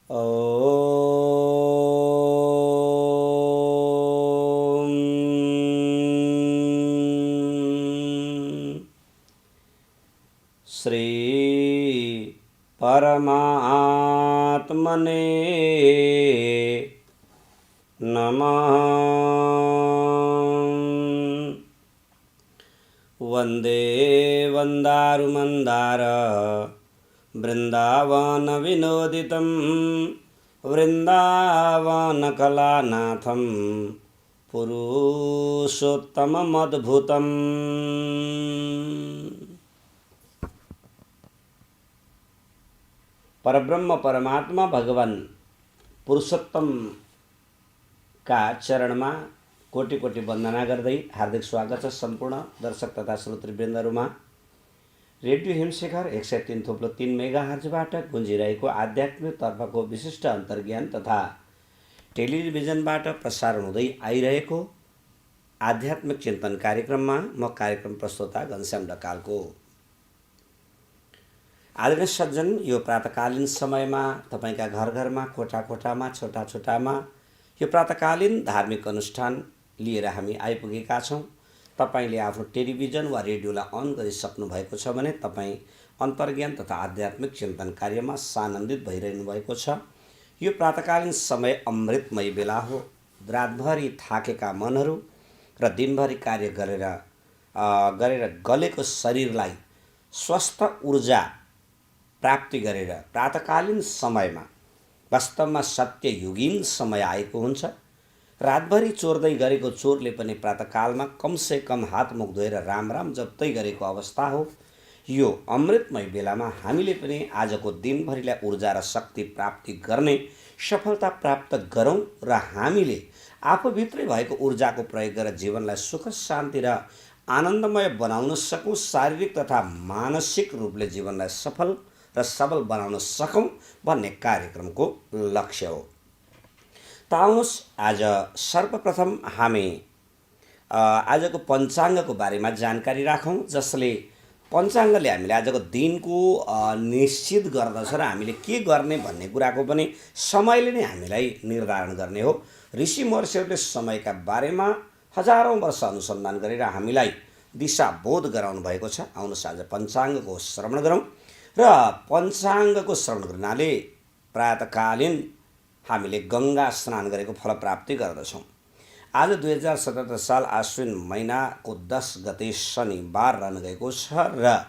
ॐ श्री परमात्मने नमः। वन्दे वन्दारुमन्दार वृन्दावन विनोदितं वृन्दावनकलानाथं पुरुषोत्तममद्भुतम्। परब्रह्म परमात्मा भगवान पुरुषोत्तम का चरणमा कोटि कोटि वन्दना गर्दै हार्दिक स्वागत छ सम्पूर्ण दर्शक तथा श्रोतृवृन्दहरुमा। रेडियो हिमशिखर 103.3 मेगाहर्जबाट गुन्जिरहेको आध्यात्मिक तर्फको विशिष्ट अन्तर्ज्ञान तथा टेलिभिजनबाट प्रसारण हुँदै आइरहेको आध्यात्मिक चिन्तन कार्यक्रममा म कार्यक्रम प्रस्तोता घनश्याम ढकालको। आदरणीय सज्जन, यो प्रातकालीन समयमा तपाईका घर घरमा, कोठा कोठामा, छोटा छोटामा यो प्रातकालीन धार्मिक अनुष्ठान लिएर हामी आइपुगेका छौँ। तपाईले आफ्नो टेलिभिजन वा रेडियोलाई अन गरिसक्नु भएको छ भने तपाईँ अन्तर्ज्ञान तथा आध्यात्मिक चिन्तन कार्यमा सानन्दित भइरहनु भएको छ। यो प्रातकालीन समय अमृतमय बेला हो। रातभरि थाकेका मनहरू र दिनभरि कार्य गरेर गलेको शरीरलाई स्वस्थ ऊर्जा प्राप्ति गरेर प्रातकालीन समयमा वास्तवमा सत्ययुगीन समय आएको हुन्छ। रातभरि चोर्दै गरेको चोरले पनि प्रातकालमा कमसे कम हात मुख धोएर राम राम जप्दै गरेको अवस्था हो। यो अमृतमय बेलामा हामीले पनि आजको दिनभरिलाई ऊर्जा र शक्ति प्राप्ति गर्ने सफलता प्राप्त गरौँ र हामीले आफूभित्रै भएको ऊर्जाको प्रयोग गरेर जीवनलाई सुख शान्ति र आनन्दमय बनाउन सकौँ। शारीरिक तथा मानसिक रूपले जीवनलाई सफल र सबल बनाउन सकौँ भन्ने कार्यक्रमको लक्ष्य हो। त आउनुहोस् आज सर्वप्रथम हामी आजको पञ्चाङ्गको बारेमा जानकारी राखौँ, जसले पञ्चाङ्गले हामीले आजको दिनको निश्चित गर्दछ र हामीले के गर्ने भन्ने कुराको पनि समयले नै हामीलाई निर्धारण गर्ने हो। ऋषि महर्षिहरूले समयका बारेमा हजारौँ वर्ष अनुसन्धान गरेर हामीलाई दिशाबोध गराउनु भएको छ। आउनुहोस् आज पञ्चाङ्गको श्रवण गरौँ र पञ्चाङ्गको श्रवण गर्नाले प्रातकालीन हामीले गङ्गा स्नान गरेको फल प्राप्ति गर्दछौँ। आज 2077 साल आश्विन महिनाको 10 गते शनिबार रहन गएको छ र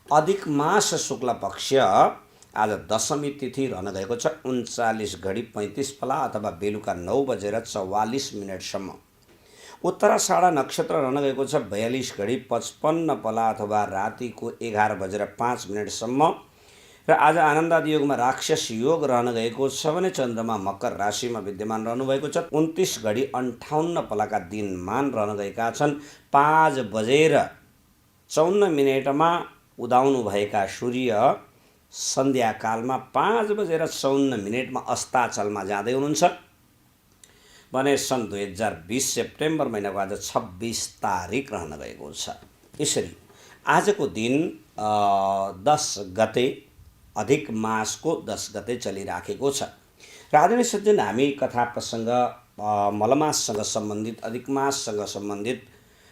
अधिक मास शुक्ल पक्ष आज दशमी तिथि रहन गएको छ। 39:35 पला अथवा बेलुका 9:44 उत्तराषाढा नक्षत्र रहन गएको छ 42:55 पला अथवा रातिको 11:05 र आज आनन्दादि योगमा राक्षस योग रहन गएको छ भने चन्द्रमा मकर राशिमा विद्यमान रहनुभएको छ। 29:58 पलाका दिनमान रहन गएका छन्। 5:54 उदाउनु भएका सूर्य सन्ध्याकालमा 5:54 अस्ताचलमा जाँदै हुनुहुन्छ भने सन् 2020 सेप्टेम्बर महिनाको आज 26 तारिक रहन गएको छ। यसरी आजको दिन 10 गते अधिक मासको 10 गते चलिराखेको छ। र आदरणीय सज्जन, हामी कथा प्रसङ्ग मलमाससँग सम्बन्धित, अधिक माससँग सम्बन्धित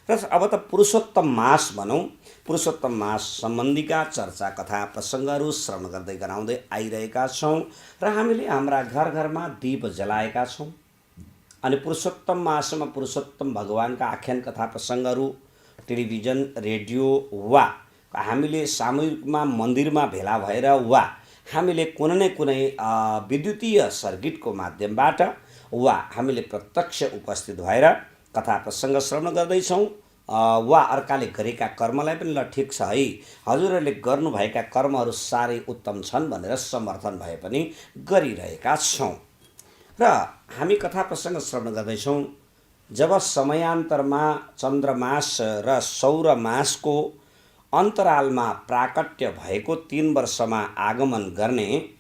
र अब त पुरुषोत्तम मास भनौँ, पुरुषोत्तम मास सम्बन्धीका चर्चा कथा प्रसङ्गहरू श्रवण गर्दै गराउँदै आइरहेका छौँ र हामीले हाम्रा घर घरमा दीप जलाएका छौँ। अनि पुरुषोत्तम मासमा पुरुषोत्तम भगवानका आख्यान कथा प्रसङ्गहरू टेलिभिजन, रेडियो वा हामीले सामूहिकमा मन्दिरमा भेला भएर वा हामीले कुनै न कुनै विद्युतीय सर्किटको माध्यमबाट वा हामीले प्रत्यक्ष उपस्थित भएर कथा प्रसङ्ग श्रवण गर्दैछौँ वा अर्काले गरेका कर्मलाई पनि ल ठिक छ है, हजुरहरूले गर्नुभएका कर्महरू साह्रै उत्तम छन् भनेर समर्थन भए पनि गरिरहेका छौँ। र हामी कथा प्रसङ्ग श्रवण गर्दैछौँ जब समयान्तरमा चन्द्रमास र सौरमासको अन्तरालमा प्राकट्य भएको 3 वर्षमा आगमन गर्ने,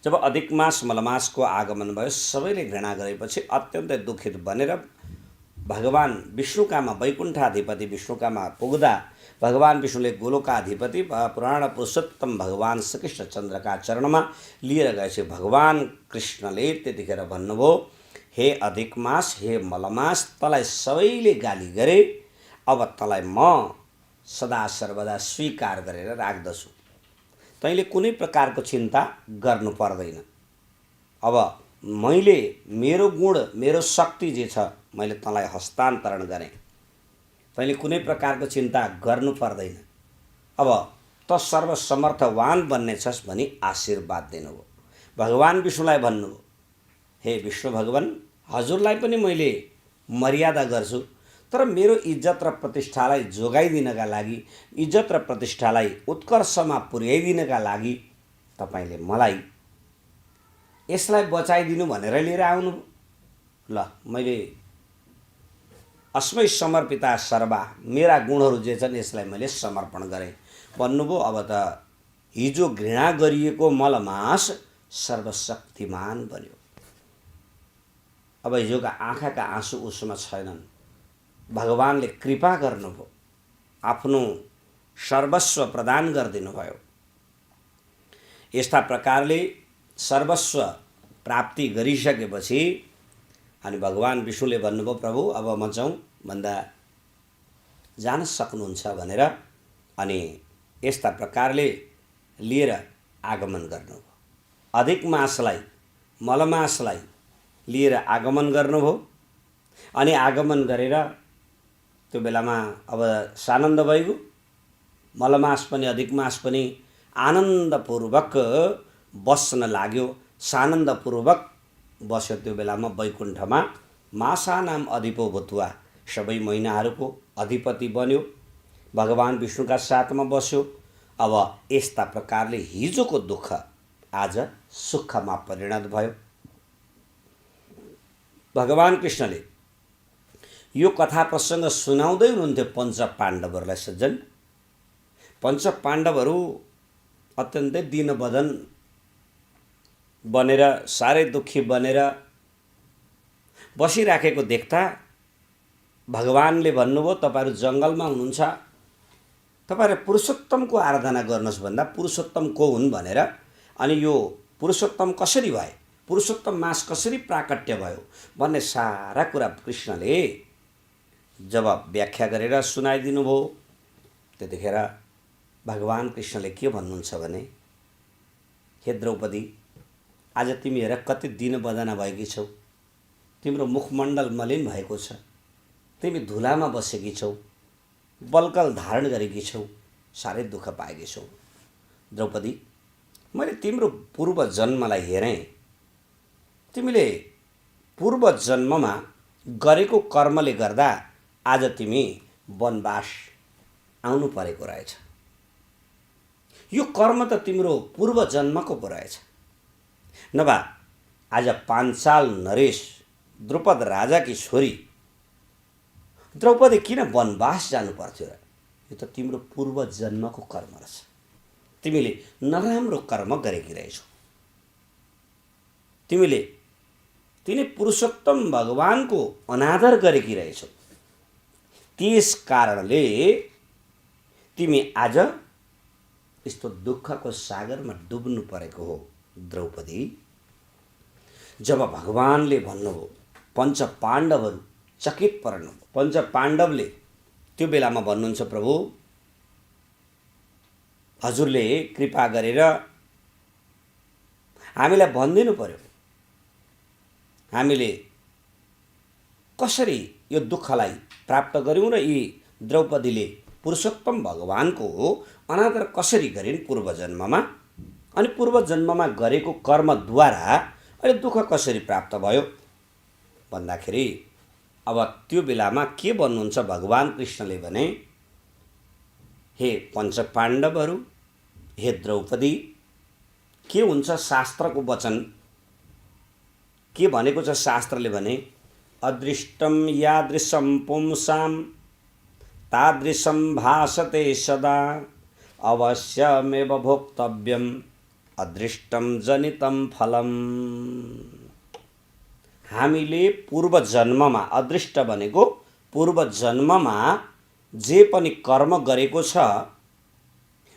जब अधिक मास मलमासको आगमन भयो, सबैले घृणा गरेपछि अत्यन्तै दुखित बनेर भगवान विष्णुकामा वैकुण्ठाधिपति विष्णुकामा पुग्दा भगवान विष्णुले गोलोकाधिपति पुराण पुरुषोत्तम भगवान श्रीकृष्ण चन्द्रका चरणमा लिएर गएपछि भगवान कृष्णले त्यतिखेर भन्नुभयो, हे अधिक मास, हे मलमास, तँलाई सबैले गाली गरे, अब तँलाई म सदा सर्वदा स्वीकार गरेर राख्दछु। तैँले कुनै प्रकारको चिन्ता गर्नु पर्दैन। अब मैले मेरो गुण, मेरो शक्ति जे छ मैले तँलाई हस्तान्तरण गरेँ। तैँले कुनै प्रकारको चिन्ता गर्नु पर्दैन। अब त सर्वसमर्थवान बन्ने छस् भनी आशीर्वाद दिनुभयो। भगवान विष्णुलाई भन्नुभयो, हे विष्णु भगवान, हजुरलाई पनि मैले मर्यादा गर्छु, तर मेरो इज्जत र प्रतिष्ठालाई जोगाइदिनका लागि, इज्जत र प्रतिष्ठालाई उत्कर्षमा पुर्याइदिनका लागि तपाईँले मलाई यसलाई बचाइदिनु भनेर लिएर आउनु। ल, मैले अस्मै समर्पिता सर्वा, मेरा गुणहरू जे छन् यसलाई मैले समर्पण गरेँ भन्नुभयो। अब त हिजो घृणा गरिएको मलमास सर्वशक्तिमान बन्यो। अब हिजोका आँखाका आँसु उसमा छैनन्। भगवानले कृपा गर्नुभयो, आफ्नो सर्वस्व प्रदान गरिदिनु भयो। यस्ता प्रकारले सर्वस्व प्राप्ति गरिसकेपछि अनि भगवान विष्णुले भन्नुभयो, प्रभु अब म जाउँ भन्दा जान सक्नुहुन्छ भनेर। अनि यस्ता प्रकारले लिएर आगमन गर्नुभयो। अधिक मासलाई, मलमासलाई लिएर आगमन गर्नुभयो। अनि आगमन गरेर त्यो बेलामा अब सानन्द भइगयो। मलमास पनि अधिक मास पनि आनन्दपूर्वक बस्न लाग्यो। सानन्दपूर्वक बस्यो। त्यो बेलामा वैकुण्ठमा मासानाम अधिपो भूत्वा, सबै महिनाहरूको अधिपति बन्यो। भगवान विष्णुका साथमा बस्यो। अब यस्ता प्रकारले हिजोको दुःख आज सुखमा परिणत भयो। भगवान कृष्णले यो कथा प्रसङ्ग सुनाउँदै हुनुहुन्थ्यो पञ्च पाण्डवहरूलाई। सज्जन, पञ्च पाण्डवहरू अत्यन्तै दीनवदन बनेर, साह्रै दुःखी बनेर बसिराखेको देख्दा भगवानले भन्नुभयो, तपाईँहरू जङ्गलमा हुनुहुन्छ, तपाईँहरू पुरुषोत्तमको आराधना गर्नुहोस् भन्दा पुरुषोत्तम को हुन् भनेर। अनि यो पुरुषोत्तम कसरी भए, पुरुषोत्तम मास कसरी प्राकट्य भयो भन्ने सारा कुरा कृष्णले जब व्याख्या गरेर सुनाइदिनु भयो, त्यतिखेर भगवान कृष्णले के भन्नुहुन्छ भने, हे द्रौपदी, आज तिमी हेर कति दीनवदना भएकी छौ। तिम्रो मुखमण्डल मलिन भएको छ। तिमी धुलामा बसेकी छौ, बल्कल धारण गरेकी छौ, साह्रै दुःख पाएकी छौ। द्रौपदी, मैले तिम्रो पूर्व जन्मलाई हेरेँ। तिमीले पूर्व जन्ममा गरेको कर्मले गर्दा आज तिमी वनवास आउनु परेको रहेछ। यो कर्म त तिम्रो पूर्व जन्मको पो रहेछ। नभए आज पाञ्चाल नरेश द्रुपद राजाकी छोरी द्रौपदी किन वनवास जानु पर्थ्यो र? यो त तिम्रो पूर्व जन्मको कर्म रहेछ। तिमीले नराम्रो कर्म गरेकी रहेछौ। तिमीले तिनी पुरुषोत्तम भगवानको अनादर गरेकी रहेछौ। त्यस कारणले तिमी आज यस्तो दुःखको सागरमा डुब्नु परेको हो। द्रौपदी, जब भगवानले भन्नुभयो, पञ्च पाण्डवहरू चकित पर्नु। पञ्च पाण्डवले त्यो बेलामा भन्नुहुन्छ, प्रभु हजुरले कृपा गरेर हामीलाई भनिदिनु पर्यो, हामीले कसरी यो दुःखलाई प्राप्त गर्यौँ र यी द्रौपदीले पुरुषोत्तम भगवानको अनादर कसरी गरिन् पूर्व जन्ममा, अनि पूर्व जन्ममा गरेको कर्मद्वारा अहिले दुःख कसरी प्राप्त भयो भन्दाखेरि अब त्यो बेलामा के भन्नुहुन्छ भगवान कृष्णले भने, हे पञ्च पाण्डवहरू, हे द्रौपदी, के हुन्छ शास्त्रको वचन के भनेको छ? शास्त्रले भने, अदृष्टम यादृशम पुंसाम तादृशम भासते सदा अवश्यमेव भोक्तव्यम अदृष्टम जनितम फलम। हामीले पूर्व जन्ममा, अदृष्ट भनेको पूर्व जन्ममा जे पनि कर्म गरेको छ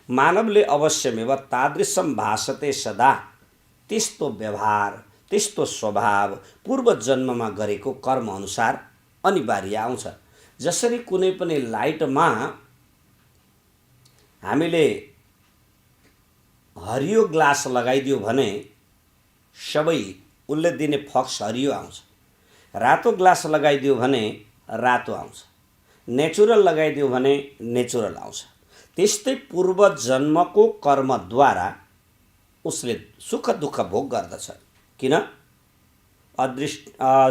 मानवले अवश्यमेव तादृशम भासते सदा, त्यस्तो व्यवहार त्यस्तो स्वभाव पूर्व जन्ममा गरेको कर्म अनुसार अनिवार्य आउँछ। जसरी कुनै पनि लाइटमा हामीले हरियो ग्लास लगाइदियो भने सबै उसले दिने फक्स हरियो आउँछ, रातो ग्लास लगाइदियो भने रातो आउँछ, नेचुरल लगाइदियो भने नेचुरल आउँछ। त्यस्तै पूर्व जन्मको कर्मद्वारा उसले सुख दुःख भोग गर्दछ। किन?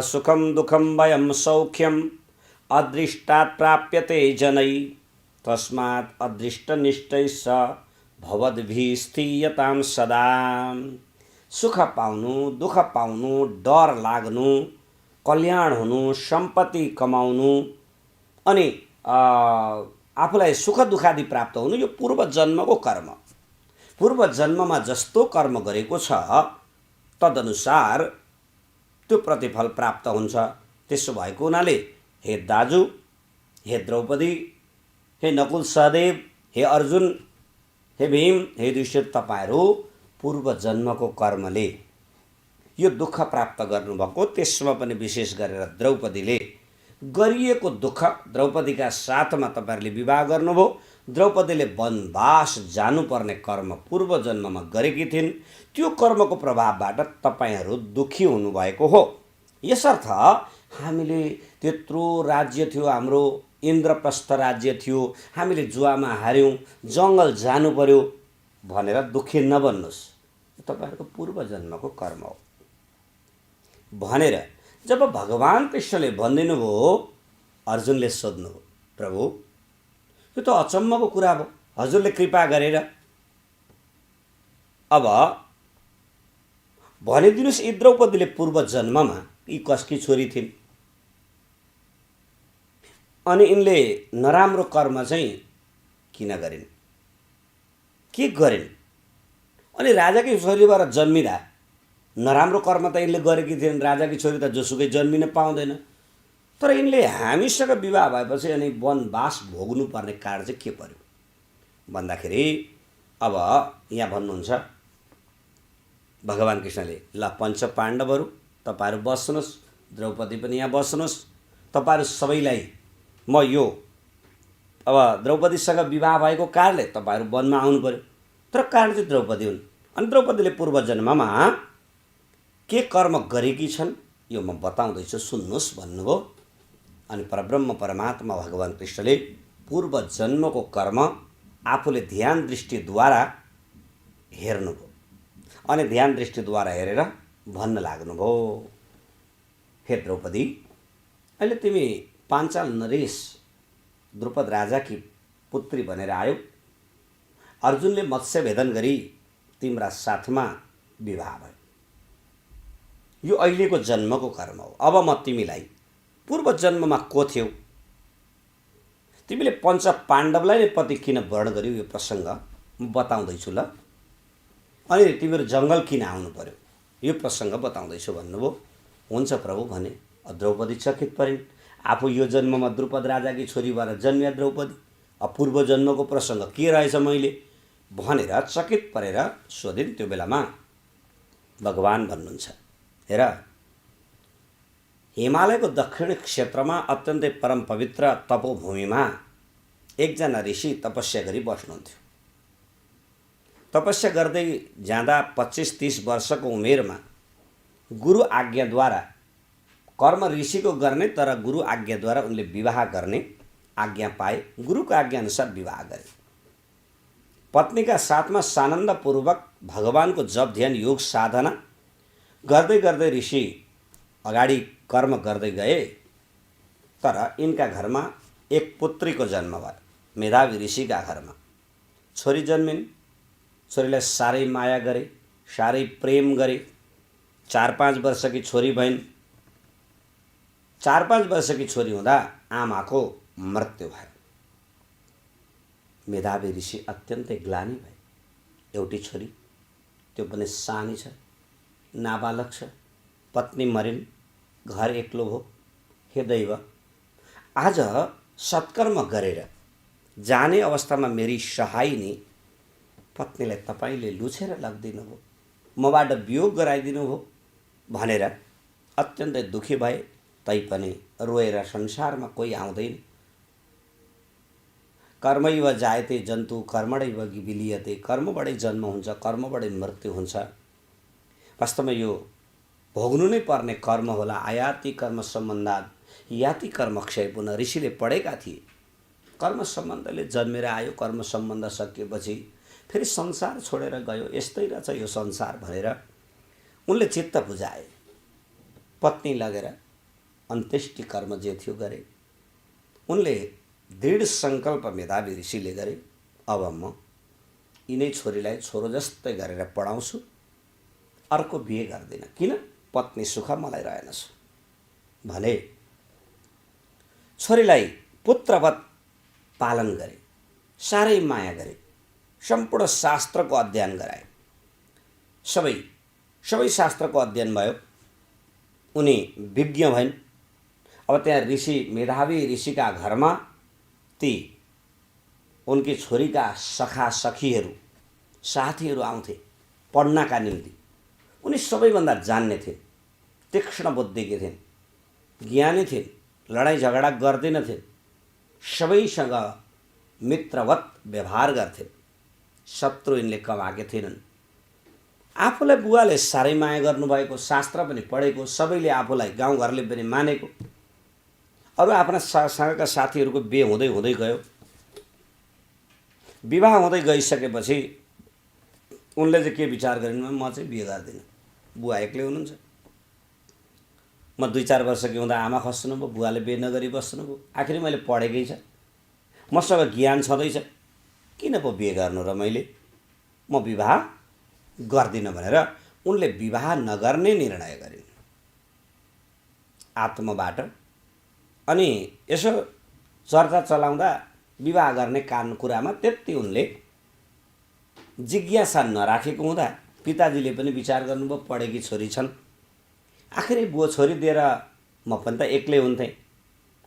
सुखम दुःखम वयम सौख्यम अदृष्टात् प्राप्यते जनै, तस्मात् अदृष्टनिष्ठै स भवद्भिः स्थीयतां सदा। सुख पाउनु, दुःख पाउनु, डर लाग्नु, कल्याण हुनु, सम्पत्ति कमाउनु अनि आफूलाई सुख दुःखादि प्राप्त हुनु यो पूर्व जन्मको कर्म। पूर्व जन्ममा जस्तो कर्म गरेको छ तदनुसार त्यो प्रतिफल प्राप्त हुन्छ। त्यसो भएको हुनाले हे दाजु, हे द्रौपदी, हे नकुल सहदेव, हे अर्जुन, हे भीम, हे युधिष्ठिर, तपाईहरू पूर्व जन्मको कर्मले यो दुःख प्राप्त गर्नुभएको। त्यसमा पनि विशेष गरेर द्रौपदीले गरिएको दुःख, द्रौपदीका साथमा तपाईहरूले विवाह गर्नुभयो, द्रौपदीले वनवास जानुपर्ने कर्म पूर्व जन्ममा गरेकी थिइन्। त्यो कर्मको प्रभावबाट तपाईहरू दुःखी हुनुभएको हो। यसर्थ हामीले त्यत्रो राज्य थियो, हाम्रो इन्द्रप्रस्थ राज्य थियो, हामीले जुवामा हार्यौँ, जङ्गल जानु पर्यो भनेर दुःखी नबन्नुहोस्, तपाईहरूको पूर्व जन्मको कर्म हो भनेर जब भगवान कृष्णले भनिदिनु भयो, अर्जुनले सोध्नुभयो, प्रभु यो त अचम्मको कुरा भयो, हजुरले कृपा गरेर अब भनिदिनुहोस् यी द्रौपदीले पूर्व जन्ममा यी कसकी छोरी थिइन् अनि यिनले नराम्रो कर्म चाहिँ किन गरिन्, के गरिन्? अनि राजाकै छोरीबाट जन्मिँदा नराम्रो कर्म त यिनले गरेकी थिइन्, राजाकी छोरी त जोसुकै जन्मिन पाउँदैन। तर यिनले हामीसँग विवाह भएपछि अनि वनवास भोग्नु पर्ने कारण चाहिँ के पर्यो भन्दाखेरि अब यहाँ भन्नुहुन्छ भगवान कृष्णले, ल पञ्च पाण्डवहरू तपाईहरू बस्नुहोस्, द्रौपदी पनि यहाँ बस्नुहोस्, तपाईहरू सबैलाई म यो अब द्रौपदीसँग विवाह भएको कारणले तपाईहरू वनमा आउनु पर्यो। तर कारण चाहिँ द्रौपदी हुन्। अनि द्रौपदीले पूर्व जन्ममा के कर्म गरेकी छन् यो म बताउँदैछु, सुन्नुहोस् भन्नुभयो। अनि परब्रह्म परमात्मा भगवान कृष्णले पूर्व जन्मको कर्म आफूले ध्यान दृष्टिद्वारा हेर्नुभयो अनि ध्यान दृष्टिद्वारा हेरेर भन्न लाग्नुभयो, हे द्रौपदी, अहिले तिमी पाञ्चाल नरेश द्रुपद राजाकी पुत्री भनेर आयौ, अर्जुनले मत्स्य भेदन गरी तिम्रा साथमा विवाह भयो, यो अहिलेको जन्मको कर्म हो। अब म तिमीलाई पूर्व जन्ममा को थियौ, तिमीले पञ्च पाण्डवलाई नै पति किन वर्ण गर्यौ यो प्रसङ्ग म बताउँदैछु ल। अनि तिमीहरू जङ्गल किन आउनु पर्यो यो प्रसङ्ग बताउँदैछु भन्नुभयो। हुन्छ प्रभु भने। द्रौपदी चकित परिन्, आफू यो जन्ममा द्रुपद राजाकी छोरीबाट जन्मिया द्रौपदी, पूर्व जन्मको प्रसङ्ग के रहेछ मैले भनेर चकित परेर सोधिन्। त्यो बेलामा भगवान भन्नुहुन्छ, हेर हिमालयको दक्षिण क्षेत्रमा अत्यन्तै परम पवित्र तपोभूमिमा एकजना ऋषि तपस्या गरी बस्नुहुन्थ्यो। तपस्या गर्दै जाँदा 25-30 वर्षको उमेरमा गुरु आज्ञाद्वारा कर्म ऋषिको गर्ने तर गुरु आज्ञाद्वारा उनले विवाह गर्ने आज्ञा पाए। गुरुको आज्ञा अनुसार विवाह गरे। पत्नीका साथमा सानन्दपूर्वक भगवानको जप ध्यान योग साधना गर्दै गर्दै ऋषि अगाडि कर्म गर्दै गए। तर यिनका घरमा एक पुत्रीको जन्म भयो। मेधावी ऋषिका घरमा छोरी जन्मिन्। छोरीलाई साह्रै माया गरे, साह्रै प्रेम गरे। 4-5 वर्षकी छोरी भइन्। 4-5 वर्षकी छोरी हुँदा आमाको मृत्यु भयो। मेधावी ऋषि अत्यन्तै ग्लानि भए। एउटी छोरी, त्यो पनि सानी छ, नाबालक छ, पत्नी मरिन्, घर एक्लो भयो। हे दैव, आज सत्कर्म गरेर जाने अवस्थामा मेरी सहायनी पत्नीलाई तपाईँले लुछेर लगिदिनु भयो, मबाट वियोग गराइदिनु भयो भनेर अत्यन्तै दुखी भए। तैपनि रोएर संसारमा कोही आउँदैन। कर्मैव जायते जन्तु कर्मणैव विलीयते, कर्मबाटै जन्म हुन्छ, कर्मबाटै मृत्यु हुन्छ। वास्तवमा यो भोग्नु नै पर्ने कर्म होला। आयाति कर्म सम्बन्धात् याति कर्म क्षय पुनः, ऋषिले पढेका थिए। कर्म सम्बन्धले जन्मेर आयो, कर्म सम्बन्ध सकिएपछि फेरि संसार छोडेर गयो, यस्तै रहेछ यो संसार भनेर उनले चित्त बुझाए। पत्नी लगेर अन्त्येष्टि कर्म जे थियो गरे। उनले दृढ सङ्कल्प मेधावी ऋषिले गरे, अब म यिनै छोरीलाई छोरो जस्तै गरेर पढाउँछु, अर्को बिहे गर्दिनँ, किन पत्नी सुख मलाई रहेनछ भने छोरीलाई पुत्रवत पालन गरे, साह्रै माया गरे, सम्पूर्ण शास्त्रको अध्ययन गराए। सबै शास्त्रको अध्ययन भयो, उनी विज्ञ भइन्। अब त्यहाँ ऋषि, मेधावी ऋषिका घरमा ती उनकी छोरीका सखा सखीहरू, साथीहरू आउँथे पढ्नका निम्ति। उनी सबैभन्दा जान्ने थिए, तीक्ष्ण बुद्धिकी थिइन्, ज्ञानी थिइन्, लडाइँ झगडा गर्दैनथे, सबैसँग मित्रवत व्यवहार गर्थे, शत्रु यिनले कमाएका थिएनन्। आफूलाई बुवाले साह्रै माया गर्नुभएको, शास्त्र पनि पढेको, सबैले आफूलाई गाउँघरले पनि मानेको। अरू आफ्ना सँगका साथीहरूको बिहे हुँदै हुँदै गयो। विवाह हुँदै गइसकेपछि उनले चाहिँ के विचार गरिन्, म चाहिँ बिहे गर्दिनँ, बुवा एक्लै हुनुहुन्छ। म 2-4 वर्षकी हुँदा आमा खस्नुभयो, बुवाले बिहे नगरी बस्नुभयो। आखिर मैले पढेकै छ, मसँग ज्ञान छँदैछ, किन पो बिहे गर्नु र मैले, म विवाह गर्दिनँ भनेर उनले विवाह नगर्ने निर्णय गरिन् आत्मबाट। अनि यसो चर्चा चलाउँदा विवाह गर्ने कुरामा त्यति उनले जिज्ञासा नराखेको हुँदा पिताजीले पनि विचार गर्नुभयो, पढेकी छोरी छन्, आखिरै बुवा छोरी दिएर म पनि त एक्लै हुन्थेँ।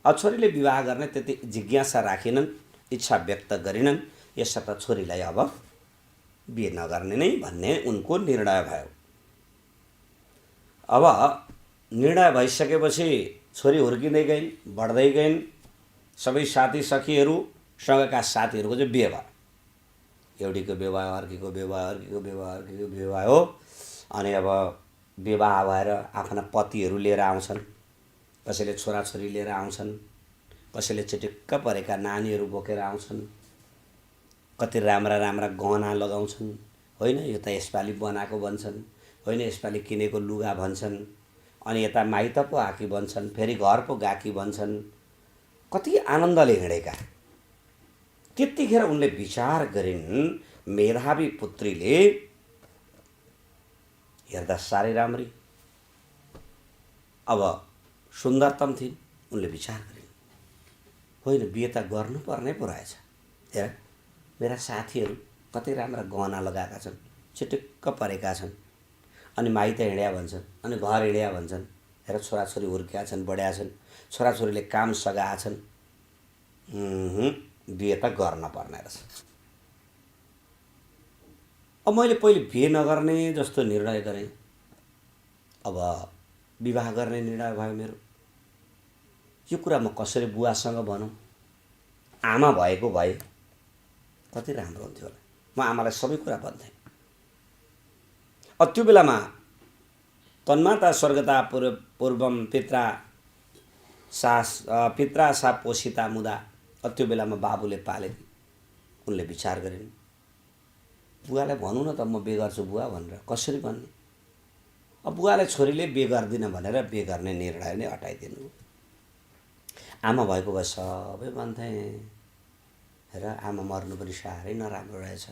अब छोरीले विवाह गर्ने त्यति जिज्ञासा राखेनन्, इच्छा व्यक्त गरिनन्। यसर्थ छोरीलाई अब बिहे नगर्ने नै भन्ने उनको निर्णय भयो। अब निर्णय भइसकेपछि छोरी हुर्किँदै गइन्, बढ्दै गइन्। सबै साथी सखीहरूसँगका साथीहरूको चाहिँ बिहे भयो। एउटीको विवाह, अर्कीको विवाह, अर्कीको विवाह, अर्कीको विवाह हो। अनि अब विवाह भएर आफ्ना पतिहरू लिएर आउँछन्, कसैले छोराछोरी लिएर आउँछन्, कसैले चिटिक्क परेका नानीहरू बोकेर आउँछन्, कति राम्रा राम्रा गहना लगाउँछन्, होइन यो त यसपालि बनाएको भन्छन्, होइन यसपालि किनेको लुगा भन्छन्, अनि यता माइत पो आकी भन्छन्, फेरि घर पो गाकी भन्छन्, कति आनन्दले हिँडेका। त्यतिखेर उनले विचार गरिन्, मेधावी पुत्रीले हेर्दा साह्रै राम्री, अब सुन्दरतम थिइन्। उनले विचार गरिन्, होइन बिहे त गर्नुपर्ने पो रहेछ। हेर मेरा साथीहरू कति राम्रा गहना लगाएका छन्, चिटिक्क परेका छन्, अनि माइत हिँड्या भन्छन्, अनि घर हिँड्या भन्छन्। हेर छोराछोरी हुर्किया छन्, बढ्या छन्, छोराछोरीले काम सघाएका छन्, बिहे त गर्न पर्ने रहेछ। अब मैले पहिले बिहे नगर्ने जस्तो निर्णय गरेँ, अब विवाह गर्ने निर्णय भयो मेरो। यो कुरा म कसरी बुवासँग भनौँ? आमा भएको भए कति राम्रो हुन्थ्यो होला, म आमालाई सबै कुरा भन्थेँ। अब त्यो बेलामा तन्माता स्वर्गता पूर्वम पित्रा सा पोषिता मुदा, त्यो बेलामा बाबुले पालेकी। उनले विचार गरिन्, बुवालाई भनौँ न त म बिहे गर्छु बुवा भनेर। कसरी भन्ने? अब बुवाले छोरीले बिहे गर्दिनँ भनेर बिहे गर्ने निर्णय नै हटाइदिनु। आमा भएको भए सबै भन्थेँ। र आमा मर्नु पनि साह्रै नराम्रो रहेछ।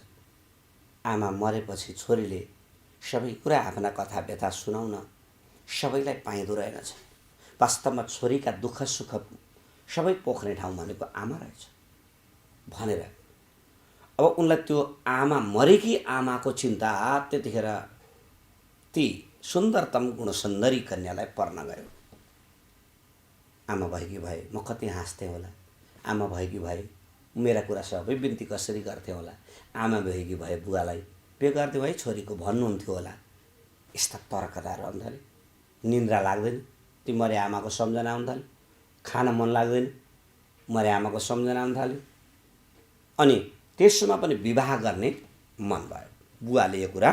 आमा मरेपछि छोरीले सबै कुरा आफ्ना कथा व्यथा सुनाउन सबैलाई पाइँदो रहेनछ। वास्तवमा छोरीका दुःख सुख सबै पोख्ने ठाउँ भनेको आमा रहेछ भनेर अब उनलाई त्यो आमा मरेकी आमाको चिन्ता त्यतिखेर ती सुन्दरतम गुणसुन्दरी कन्यालाई पर्न गयो। आमा भएकी भए म कति हाँस्थेँ होला, आमा भएकी भए मेरा कुरा सबै बिन्ती कसरी गर्थ्यो होला, आमा भएकी भए बुवालाई पे गरिदिउँ है छोरीको भन्नुहुन्थ्यो होला। यस्ता तर्कदार आउन थाल्यो। निन्द्रा लाग्दैन, ती मरे आमाको सम्झना आउन थाल्यो। खान मन लाग्दैन, मरे आमाको सम्झना आउन थाल्यो। अनि त्यसमा पनि विवाह गर्ने मन भयो। बुवाले यो कुरा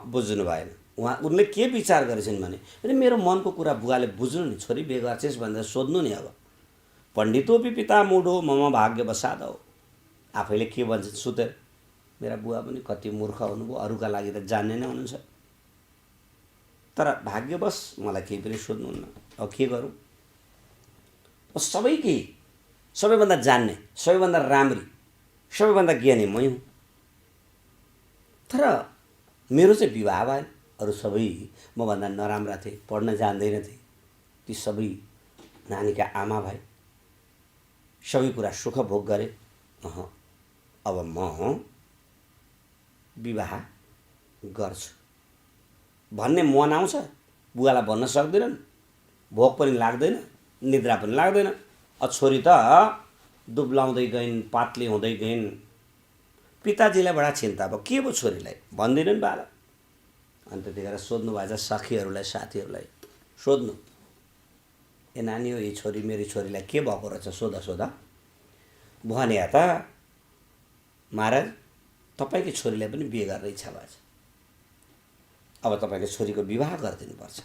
बुझ्नु भएन। उनले के विचार गरेछन् भने मेरो मनको कुरा बुवाले बुझ्नु नि, छोरी बिहे गर्छेस् भनेर सोध्नु नि। अब पण्डितोपि पिता मूढो मम भाग्य बसाद हो। आफैले के भन्छन् सुतेर। मेरा बुवा पनि कति मूर्ख हुनुभयो, अरूका लागि त जान्ने नै हुनुहुन्छ। तर भाग्यवश मलाई केही पनि सोध्नुहुन्न। अब के गरौँ? सबैभन्दा जान्ने, सबैभन्दा राम्री, सबैभन्दा ज्ञानी मै हुँ। तर मेरो चाहिँ विवाह भएन। अरू सबै मभन्दा नराम्रा थिए, पढ्न जान्दैनथे। ती सबै नानीका आमा भए, सबै कुरा सुख भोग गरे। अब म विवाह गर्छु भन्ने मन आउँछ, बुवालाई भन्न सक्दैनन्। भोक पनि लाग्दैन, निद्रा पनि लाग्दैन। छोरी त दुब्लाउँदै गइन्, पातली हुँदै गइन्। पिताजीलाई बडा चिन्ता भयो, के भयो छोरीलाई भन्दैनन् बाला। अनि त्यतिखेर सोध्नु भएछ सखीहरूलाई, साथीहरूलाई सोध्नु, ए नानी हो, यी छोरी मेरी छोरीलाई के भएको रहेछ सोध सोध। भने त महाराज तपाईँकी छोरीलाई पनि बिहे गर्ने इच्छा भएछ, अब तपाईँले छोरीको विवाह गरिदिनुपर्छ।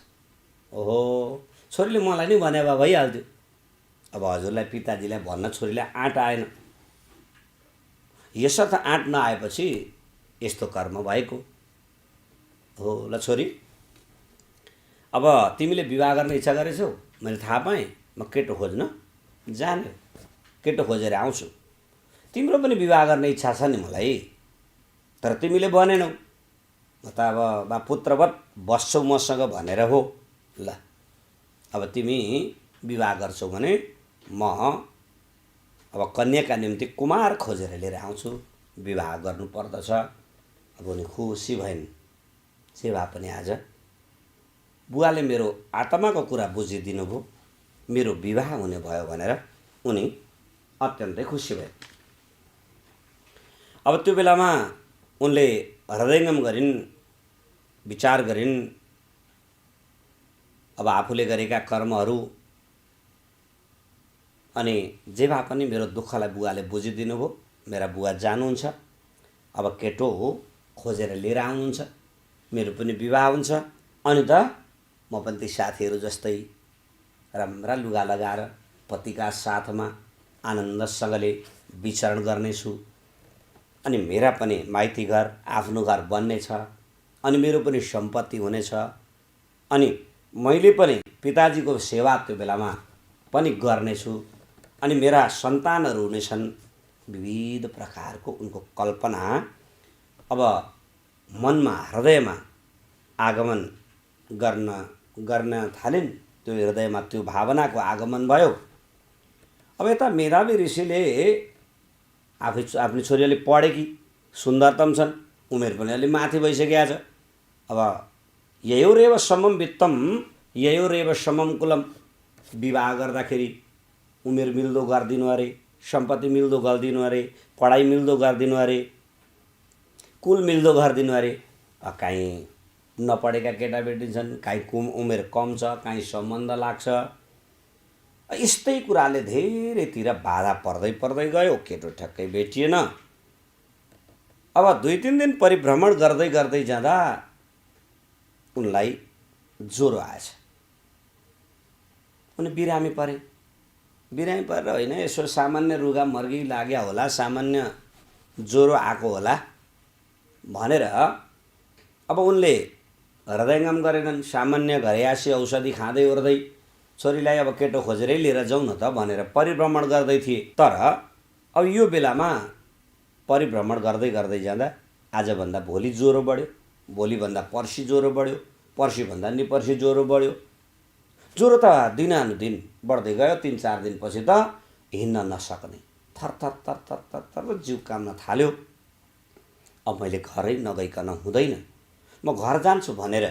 ओहो, छोरीले मलाई नि भने भए भइहाल्थ्यो। अब हजुरलाई पिताजीलाई भन्न छोरीलाई आँट आएन। यसर्थ आँट नआएपछि यस्तो कर्म भएको हो। ल छोरी, अब तिमीले विवाह गर्ने इच्छा गरेछौ, मैले थाहा पाएँ। म केटो खोज्न जाने, केटो खोजेर आउँछु। तिम्रो पनि विवाह गर्ने इच्छा छ नि मलाई, तर तिमीले भनेनौ। म त अब बा पुत्रवत बस्छौ मसँग भनेर हो। ल अब तिमी विवाह गर्छौ भने म अब कन्याका निम्ति कुमार खोजेर लिएर आउँछु, विवाह गर्नु पर्दछ। अब उनी खुसी भइन्। जे भए पनि आज बुवाले मेरो आत्माको कुरा बुझिदिनु भयो, मेरो विवाह हुने भयो भनेर उनी अत्यन्तै खुसी भए। अब त्यो बेलामा उनले हृदयङ्गम गरिन्, विचार गरिन्। अब आफूले गरेका कर्महरू अनि जे भए पनि मेरो दुःखलाई बुवाले बुझिदिनु भयो। मेरा बुवा जानुहुन्छ, अब केटो हो खोजेर लिएर आउनुहुन्छ, मेरो पनि विवाह हुन्छ। अनि त म पनि ती साथीहरू जस्तै राम्रा लुगा लगाएर पतिका साथमा आनन्दसँगले विचरण गर्नेछु। अनि मेरा पनि माइती घर, आफ्नो घर बन्नेछ। अनि मेरो पनि सम्पत्ति हुनेछ। अनि मैले पनि पिताजीको सेवा त्यो बेलामा पनि गर्नेछु। अनि मेरा सन्तानहरू हुनेछन्। विविध प्रकारको उनको कल्पना अब मनमा, हृदयमा आगमन गर्न थालिन्। त्यो हृदयमा त्यो भावनाको आगमन भयो। अब यता मेधावी ऋषिले आफ्नो छोरीले पढेकी, सुन्दरतम छन्, उमेर पनि अलि माथि भइसकेको छ। अब ययोरेव समम वित्तम ययोरेव समम कुलम, विवाह गर्दाखेरि उमेर मिल्दो गरिदिनु अरे, सम्पत्ति मिल्दो गरिदिनु अरे, पढाइ मिल्दो गरिदिनु अरे, कुल मिल्दो गरिदिनु अरे। काहीँ नपढेका केटाकेटी छन्, काहीँ उमेर कम छ, काहीँ सम्बन्ध लाग्छ। यस्तै कुराले धेरैतिर बाधा पर्दै गयो। केटो ठ्याक्कै भेटिएन। अब 2-3 दिन परिभ्रमण गर्दै गर्दै जाँदा उनलाई ज्वरो आएछ। उनी बिरामी परे। बिरामी परेर होइन, यसो सामान्य रुगा मर्गी लाग्या होला, सामान्य ज्वरो आएको होला भनेर अब उनले हृदयङ्गम गरेनन्। सामान्य घरयासी औषधि खाँदै ओर्दै छोरीलाई अब केटो खोजेरै लिएर जाउँ न त भनेर परिभ्रमण गर्दै थिए। तर अब यो बेलामा परिभ्रमण गर्दै गर्दै जाँदा आजभन्दा भोलि ज्वरो बढ्यो, भोलिभन्दा पर्सि ज्वरो बढ्यो, पर्सिभन्दा निपर्सि ज्वरो बढ्यो। ज्वरो त दिनानुदिन बढ्दै गयो। 3-4 दिनपछि त हिँड्न नसक्ने, थरथर थरथर थरथर जिउ काम्न थाल्यो। अब मैले घरै नगइकन हुँदैन, म घर जान्छु भनेर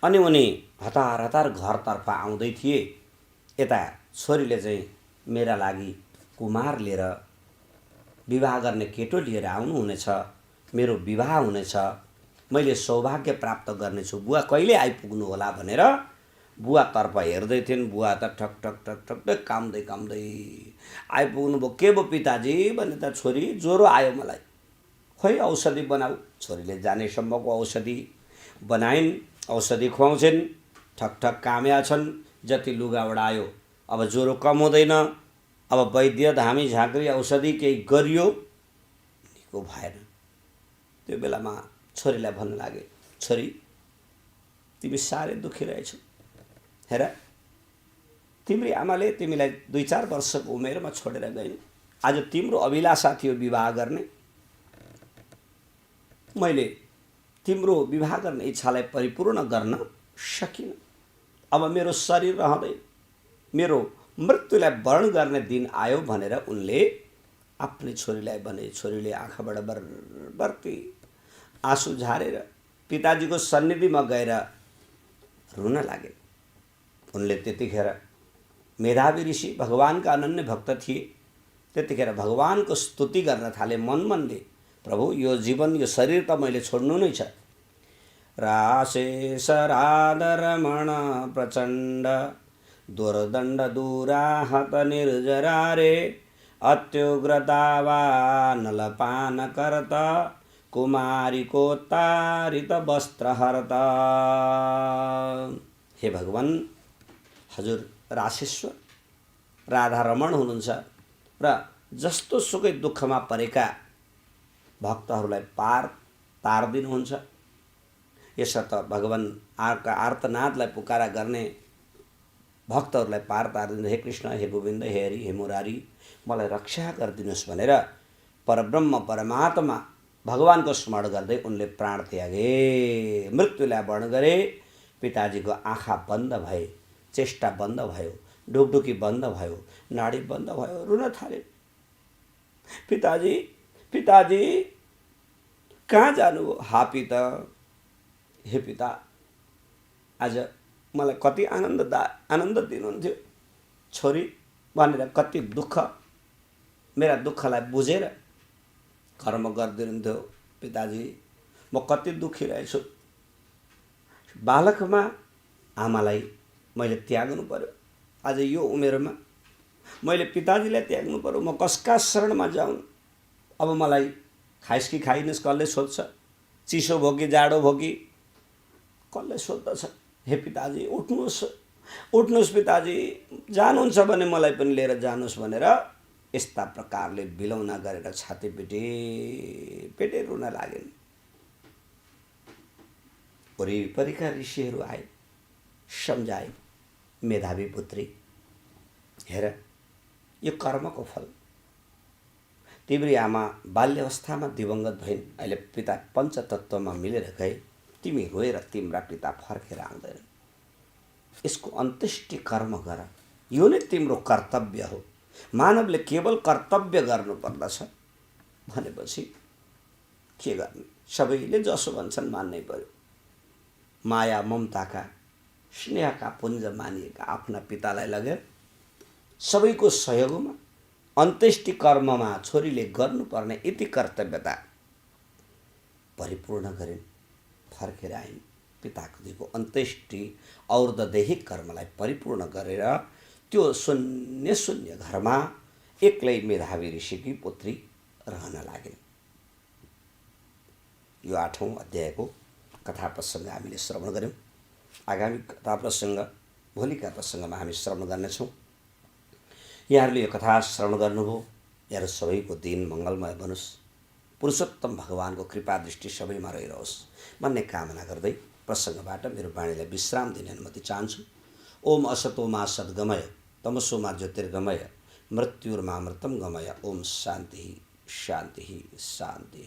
अनि उनी हतार हतार घरतर्फ आउँदै थिए। यता छोरीले चाहिँ मेरा लागि कुमार लिएर विवाह गर्ने केटो लिएर आउनुहुनेछ, मेरो विवाह हुनेछ, मैले सौभाग्य प्राप्त गर्नेछु, बुवा कहिले आइपुग्नु होला भनेर बुवातर्फ हेर्दै थिइन्। बुवा त ठक ठक ठक ठक कामदै कामदै आइपुग्नु भयो। के भयो पिताजी भने त छोरी ज्वरो आयो मलाई, खोइ औषधि बनाऊ। छोरीले जानेसम्मको औषधि बनाइन्, औषधि खुवाउँछिन्, ठक ठक काम्या छन्, जति लुगा ओढायो अब ज्वरो कम हुँदैन। अब वैद्य धामी झाँक्री औषधि केही गरियो, निको भएन। त्यो बेलामा छोरीलाई भन्न लागे, छोरी तिमी साह्रै दुखी रहेछौ, हेर तिम्री आमाले तिमीलाई 2-4 वर्षको उमेरमा छोडेर गइन्। आज तिम्रो अभिलाषा थियो विवाह गर्ने, मैले तिम्रो विवाह गर्ने इच्छालाई परिपूर्ण गर्न सकिनँ। अब मेरो शरीर रहँदैन, मेरो मृत्युलाई वर्ण गर्ने दिन आयो भनेर उनले आफ्नै छोरीलाई भने। छोरीले आँखाबाट बरबर्ती आँसु झारेर पिताजीको सन्निधिमा गएर रुन लागे। उनले त्यतिखेर मेधावी ऋषि भगवानका अनन्य भक्त थिए। त्यतिखेर भगवानको स्तुति गर्न थाले मनले, प्रभु यो जीवन यो शरीर त मैले छोड्नु नै छ। राशेष राधरमण प्रचण्ड दुर्दण्ड दुराहत निर्जरारे अत्युग्रतावा नलपान करत कुमारी को तारित वस्त्रहरत। हे भगवान, हजुर राशेश्वर राधारमण हुनुहुन्छ र जस्तो सुकै दुःखमा परेका भक्तहरूलाई पार तार्दिनुहुन्छ। यसर्थ भगवान आर्तनादलाई पुकारा गर्ने भक्तहरूलाई पार तारिदिनु। हे कृष्ण, हे गोविन्द, हे हरि, हे मुरारी, मलाई रक्षा गरिदिनुहोस् भनेर परब्रह्म परमात्मा भगवानको स्मरण गर्दै उनले प्राण त्यागे, मृत्युलाई वर्ण गरे। पिताजीको आँखा बन्द भए, चेष्टा बन्द भयो, ढुकढुकी बन्द भयो, नाडी बन्द भयो, रुन थाले। पिताजी पिताजी कहाँ जानुभयो? हा पिता, हे पिता, आज मलाई कति आनन्द दिनुहुन्थ्यो, छोरी भनेर कति दुःख, मेरा दुःखलाई बुझेर कर्म गरिदिनुहुन्थ्यो। पिताजी म कति दुःखी रहेछु। बालकमा आमालाई मैले त्याग्नु पर्यो, आज यो उमेरमा मैले पिताजीलाई त्याग्नु पर्यो। म कसका शरणमा जाउँ? अब मलाई खाइस् कि खाइनस् कसले सोध्छ? चिसो भयो कि जाडो भयो कि कसले सोध्दछ? हे पिताजी उठ्नुहोस्, उठ्नुहोस् पिताजी, जानुहुन्छ भने मलाई पनि लिएर जानुहोस् भनेर यस्ता प्रकारले बिलौना गरेर छाती पेटे रुन लागेन्। वरिपरिका ऋषिहरू आए, सम्झाए, मेधावी पुत्री हेर यो कर्मको फल। तिम्री आमा बाल्य दिवंगत भइन्, अहिले पिता पञ्चतत्वमा मिलेर गए, तिमी रोएर तिम्रा पिता फर्केर आउँदैन। यसको अन्त्येष्टि कर्म गर, यो नै तिम्रो कर्तव्य हो। मानवले केवल कर्तव्य गर्नुपर्दछ भनेपछि के गर्ने? सबैले जसो भन्छन् मान्नै पर्यो। माया ममताका स्नेहका पुञ्ज मानिएका आफ्ना पितालाई लगेर सबैको सहयोगमा अन्त्येष्टि कर्ममा छोरीले गर्नुपर्ने यति कर्तव्यता परिपूर्ण गरिन्, फर्केर आइन्। पिताको दिएको अन्त्येष्टि और्धदेहिक कर्मलाई परिपूर्ण गरेर त्यो शून्य घरमा एक्लै मेधावी ऋषिकी पुत्री रहन लागिन्। यो 8औं अध्यायको कथा प्रसङ्ग हामीले श्रवण गऱ्यौँ। आगामी कथा प्रसङ्ग भोलिका प्रसङ्गमा हामी श्रवण गर्नेछौँ। यहाँहरूले यो कथा श्रवण गर्नुभयो, यहाँहरू सबैको दिन मङ्गलमय बनोस्, पुरुषोत्तम भगवानको कृपा दृष्टि सबैमा रहिरहोस् भन्ने कामना गर्दै प्रसङ्गबाट मेरो वाणीलाई विश्राम दिने अनुमति चाहन्छु। ओम असतो मा सद्गमय तमसो मा ज्योतिर्गमय मृत्युर्मामृतं गमय। ओम शान्ति शान्ति शान्ति।